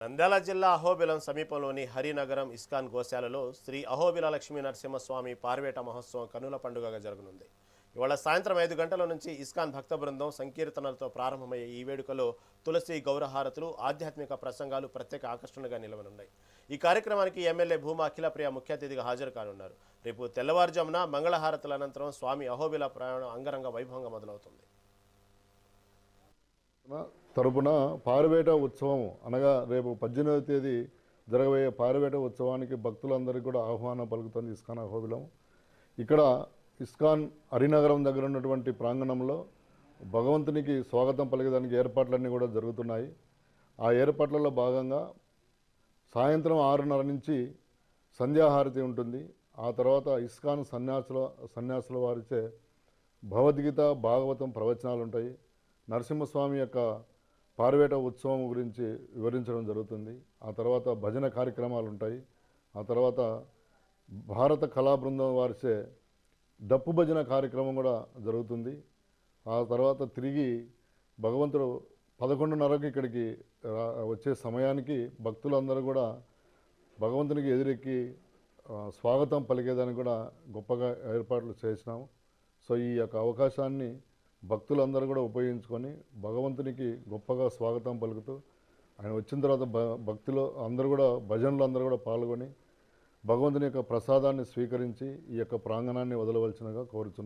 నంద్యాల జిల్లా అహోబిలం సమీపంలోని హరినగరం ఇస్కాన్ గోశాలలో శ్రీ అహోబిల లక్ష్మీ నరసింహస్వామి పార్వేట మహోత్సవం కన్నుల పండుగగా జరగనుంది. ఇవాళ సాయంత్రం 5 గంటల నుంచి ఇస్కాన్ భక్త బృందం సంకీర్తనలతో ప్రారంభమయ్యే ఈ వేడుకలో తులసి గౌరహారతులు, ఆధ్యాత్మిక ప్రసంగాలు ప్రత్యేక ఆకర్షణగా నిలవనున్నాయి. ఈ కార్యక్రమానికి ఎమ్మెల్యే భూమా అఖిలప్రియ ముఖ్య అతిథిగా హాజరు కానున్నారు. రేపు తెల్లవారుజామున మంగళహారతుల అనంతరం స్వామి అహోబిల ప్రయాణం అంగరంగ వైభవంగా మొదలవుతుంది. తరపున పారివేట ఉత్సవం అనగా రేపు 18వ తేదీ జరగబోయే పారివేట ఉత్సవానికి భక్తులందరికీ కూడా ఆహ్వానం పలుకుతుంది ఇస్కాన్ అహోబిలం. ఇక్కడ ఇస్కాన్ హరినగరం దగ్గర ఉన్నటువంటి ప్రాంగణంలో భగవంతునికి స్వాగతం పలికేదానికి ఏర్పాట్లన్నీ కూడా జరుగుతున్నాయి. ఆ ఏర్పాట్లలో భాగంగా సాయంత్రం 6:30 నుంచి సంధ్యాహారతి ఉంటుంది. ఆ తర్వాత ఇస్కాన్ సన్యాసుల వారిచే భగవద్గీత, భాగవతం ప్రవచనాలు ఉంటాయి. నరసింహస్వామి యొక్క పారివేట ఉత్సవం గురించి వివరించడం జరుగుతుంది. ఆ తర్వాత భజన కార్యక్రమాలు ఉంటాయి. ఆ తర్వాత భారత కళా బృందం వారిచే డప్పు భజన కార్యక్రమం కూడా జరుగుతుంది. ఆ తర్వాత తిరిగి భగవంతుడు 11:30కి ఇక్కడికి వచ్చే సమయానికి భక్తులందరూ కూడా భగవంతునికి ఎదురెక్కి స్వాగతం పలికేదానికి కూడా గొప్పగా ఏర్పాట్లు చేసినాము. సో ఈ యొక్క అవకాశాన్ని భక్తులందరూ కూడా ఉపయోగించుకొని భగవంతునికి గొప్పగా స్వాగతం పలుకుతూ ఆయన వచ్చిన తర్వాత భక్తులు అందరూ కూడా భజనలు అందరూ కూడా పాల్గొని భగవంతుని యొక్క ప్రసాదాన్ని స్వీకరించి ఈ యొక్క ప్రాంగణాన్ని వదలవలసినగా కోరుచున్నాను.